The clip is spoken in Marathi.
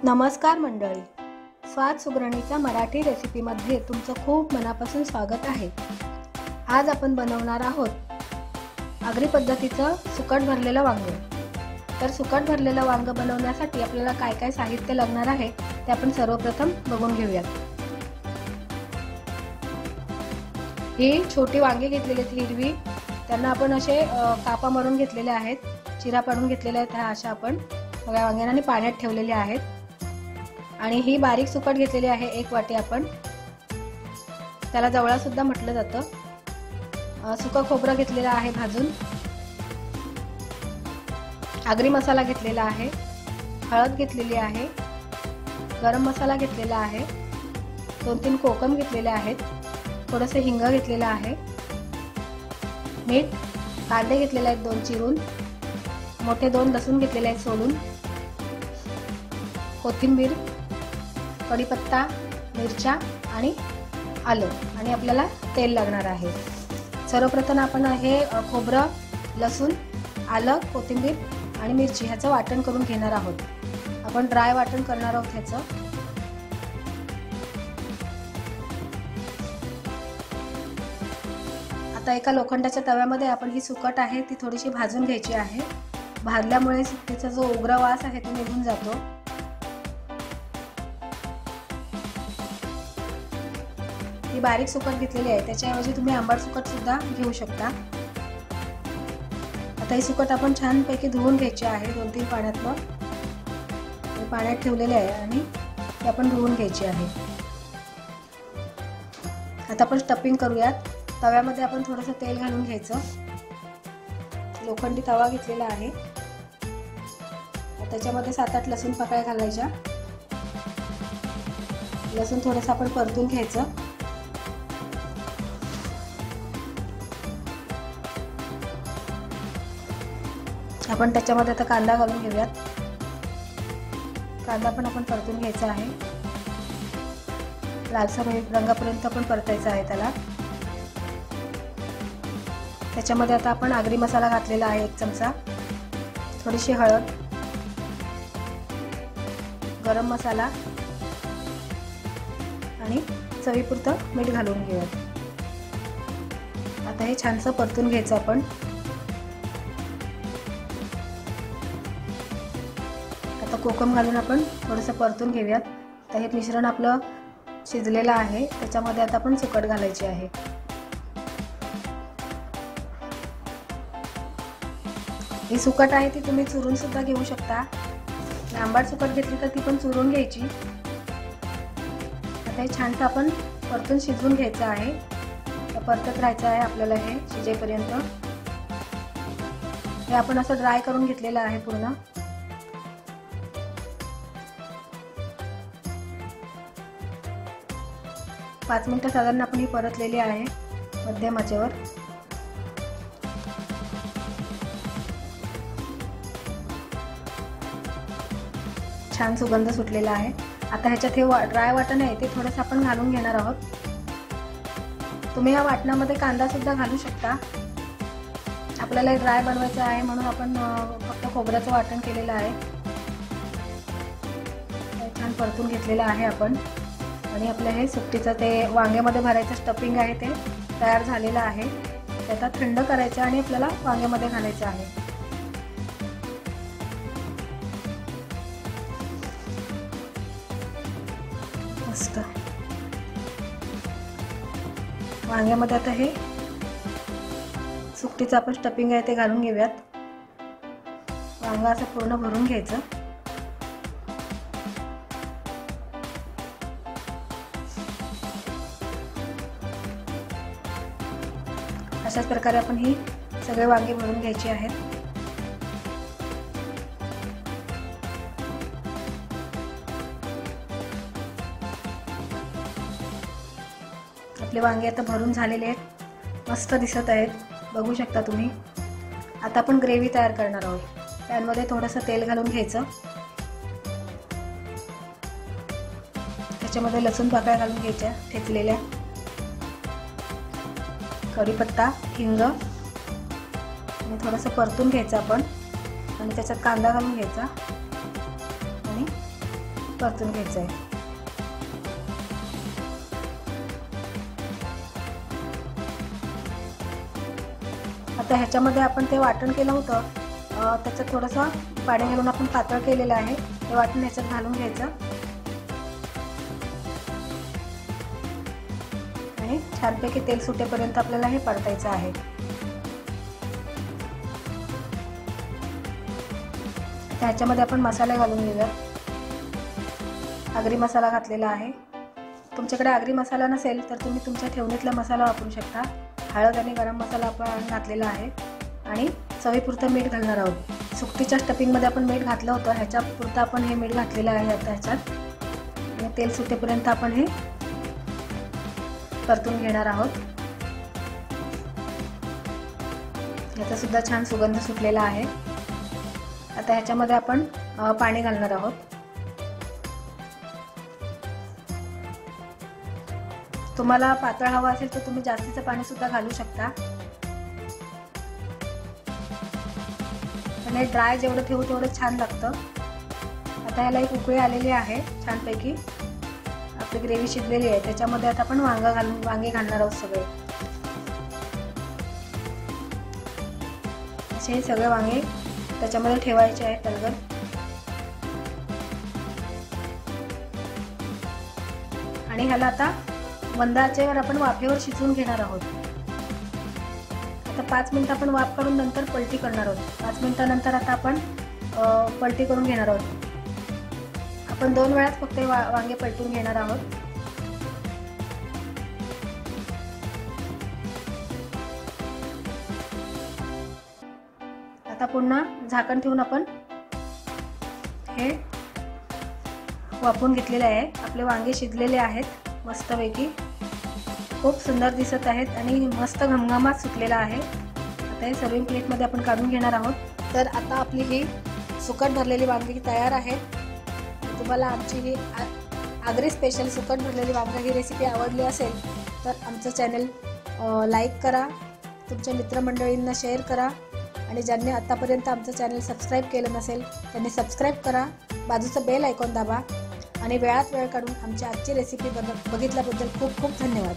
नमस्कार मंडळी, स्वाद सुगरणीच्या मराठी रेसिपीमध्ये तुमचं खूप मनापासून स्वागत आहे। आज आपण बनवणार आहोत आगरी पद्धतीचं सुकट भरलेलं वांगे। तर सुकट भरलेलं वांगे बनवण्यासाठी आपल्याला काय काय साहित्य लागणार आहे ते आपण सर्वप्रथम बघून घेऊयात। ही छोटी वांगी घेतलेली आहेत हिरवी, त्यांना आपण असे कापा मारून घेतलेले आहेत, चिरा पाडून घेतलेले आहेत। ह्या अशा आपण सगळ्या वांग्यांना पाण्यात ठेवलेले आहेत। आणि ही बारीक सुकट घेतलेली आहे 1 वाटी, आपण त्याला जवळा सुद्धा म्हटलं जातं। सुका खोबरं घेतलेलं आहे भाजून, आगरी मसाला घेतलेला आहे, हळद घेतलेली आहे, गरम मसाला घेतलेला आहे, 2-3 कोकम घेतलेले आहेत, थोडंसं हिंग घेतलेलं आहे, मीठ, कांदे घेतलेले आहेत 2 चिरून, मोठे 2 लसूण घेतलेले आहेत सोलून, कोथिंबीर, कढीपत्ता, मिरच्या आणि आलं, आणि आपल्याला तेल लागणार आहे। सर्वप्रथम आपण हे खोबरं, लसूण, आलं, कोथिंबीर आणि मिरची ह्याचं वाटण करून घेणार आहोत। आपण ड्राय वाटण करणार आहोत ह्याचं। आता एका लोखंडाच्या तव्यामध्ये आपण ही सुकट आहे ती थोडीशी भाजून घ्यायची आहे। भाजल्यामुळे सुकटीचा जो उग्र वास आहे तो निघून जातो। ही बारीक सुकट घेतलेली आहे, त्याच्याऐवजी तुम्ही आंबट सुकट सुद्धा घेऊ शकता। आता ही सुकट आपण छानपैकी धुवून घ्यायची आहे 2-3 पाण्यातनं, पाण्यात ठेवलेले आहे आणि ती आपण धुवून घ्यायची आहे। आता आपण स्टफिंग करूयात। तव्यामध्ये आपण थोडंसं तेल घालून घ्यायचं, लोखंडी तवा घेतलेला आहे, त्याच्यामध्ये 7-8 लसूण पाकळ्या घालायच्या। लसूण थोडंसं आपण परतून घ्यायचं। आपण त्याच्यामध्ये आता कांदा घालून घेऊयात। कांदा पण आपण परतून घ्यायचा आहे, लालसर रंगापर्यंत पण परतायचा आहे त्याला। त्याच्यामध्ये आता आपण आगरी मसाला घातलेला आहे 1 चमचा, थोडीशी हळद, गरम मसाला आणि चवीपुरतं मीठ घालून घेऊयात। आता हे छानसं परतून घ्यायचं आपण। आता कोकम घालून आपण थोडंसं परतून घेऊयात। तर हे मिश्रण आपलं शिजलेलं आहे, त्याच्यामध्ये आता आपण सुकट घालायची आहे। ही सुकट आहे ती तुम्ही चुरून सुद्धा घेऊ शकता। आंबट सुकट घेतली तर ती पण चुरून घ्यायची। आता हे छानसं आपण परतून शिजवून घ्यायचं आहे, परतत राहायचं आहे आपल्याला हे शिजेपर्यंत। हे आपण असं ड्राय करून घेतलेलं आहे पूर्ण। पाच मिनिटं साधारण आपण ही परतलेली आहे मध्यम आचेवर। छान सुगंध सुटलेला आहे। आता ह्याच्यात हे ड्राय वाटण आहे ते थोडंसं आपण घालून घेणार आहोत। तुम्ही या वाटणामध्ये कांदा सुद्धा घालू शकता। आपल्याला ड्राय बनवायचं आहे म्हणून आपण फक्त खोबऱ्याचं वाटण केलेलं आहे। छान परतून घेतलेलं आहे आपण, आणि आपलं हे सुकटीचं ते वांग्यामध्ये भरायचं स्टफिंग आहे ते तयार झालेलं आहे। ते आता थंड करायचं आणि आपल्याला वांग्यामध्ये घालायचं आहे। मस्त वांग्यामध्ये आता हे सुकटीचं आपण स्टफिंग आहे ते घालून घेऊयात। वांगा असं पूर्ण भरून घ्यायचं। अशाच प्रकारे आपण ही सगळे वांगे भरून घ्यायची आहेत। आपले वांगे आता भरून झालेले आहेत, मस्त दिसत आहेत, बघू शकता तुम्ही। आता आपण ग्रेव्ही तयार करणार आहोत। पॅनमध्ये थोडंसं तेल घालून घ्यायचं, त्याच्यामध्ये लसूण पाकळ्या घालून घ्यायच्या ठेचलेल्या, कढीपत्ता, हिंग आणि थोडंसं परतून घ्यायचं आपण, आणि त्याच्यात कांदा घालून घ्यायचा आणि परतून घ्यायचं आहे. आता ह्याच्यामध्ये आपण ते वाटण केलं होतं, त्याच्यात थोडंसं पाणी घालून आपण पातळ केलेलं आहे. ते वाटण ह्याच्यात घालून घ्यायचं आणि छानपैकी तेल सुटेपर्यंत आपल्याला हे परतायचं आहे. ह्याच्यामध्ये आपण मसाले घालून घेऊया. आगरी मसाला घातलेला आहे. तुमच्याकडे आगरी मसाला नसेल तर तुम्ही तुमच्या ठेवणीतला मसाला वापरू शकता. हळद आणि गरम मसाला आपण घातलेला आहे आणि चवीपुरतं मीठ घालणार आहोत. सुकटीच्या स्टफिंगमध्ये आपण मीठ घातलं होतं, ह्याच्या पुरतं आपण हे मीठ घातलेलं आहे आता ह्याच्यात. आणि तेल सुटेपर्यंत आपण हे परतून घेणार आहोत. याचा सुद्धा छान सुगंध सुटलेला आहे. आता ह्याच्यामध्ये आपण पाणी घालणार आहोत. तुम्हाला पातळ हवा असेल तर तुम्ही जास्तीचं पाणी सुद्धा घालू शकता. आणि ड्राय जेवढं ठेवू तेवढं छान लागतं. आता ह्याला एक उकळी आलेली आहे छानपैकी. आपली ग्रेव्ही शिजलेली आहे. त्याच्यामध्ये आता आपण वांगे घालणार आहोत सगळे. असे सगळे वांगे त्याच्यामध्ये ठेवायचे आहेत तलगड. आणि ह्याला आता मंद आचेवर आपण वाफेवर शिजवून घेणार आहोत. आता 5 मिनिटं आपण वाफ काढून नंतर पलटी करणार आहोत. 5 मिनिटानंतर आता आपण पलटी करून घेणार आहोत. आपण 2 वेळाच फक्त वांगे पलटून घेणार आहोत. आता पुन्हा झाकण ठेवून आपण हे वाफवून घेतलेले आहे. आपले वांगे शिजलेले आहेत मस्तपैकी. खूप सुंदर दिसत आहेत आणि मस्त घमघमाट सुटलेला आहे. आता हे सर्विंग प्लेटमध्ये आपण काढून घेणार आहोत. तर आता आपली ही सुकट भरलेली वांगी तयार आहे. तुम्हाला आमची ही आगरी स्पेशल सुकट भरलेली वांगी ही रेसिपी आवडली असेल तर आमचं चॅनल लाईक करा, तुमच्या मित्रमंडळींना शेअर करा आणि ज्यांनी आतापर्यंत आमचं चॅनल सबस्क्राईब केलं नसेल त्यांनी सबस्क्राईब करा. बाजूचं बेल आयकॉन दाबा आणि वेळात वेळ काढून आमची आजची रेसिपी बघितल्याबद्दल खूप खूप धन्यवाद.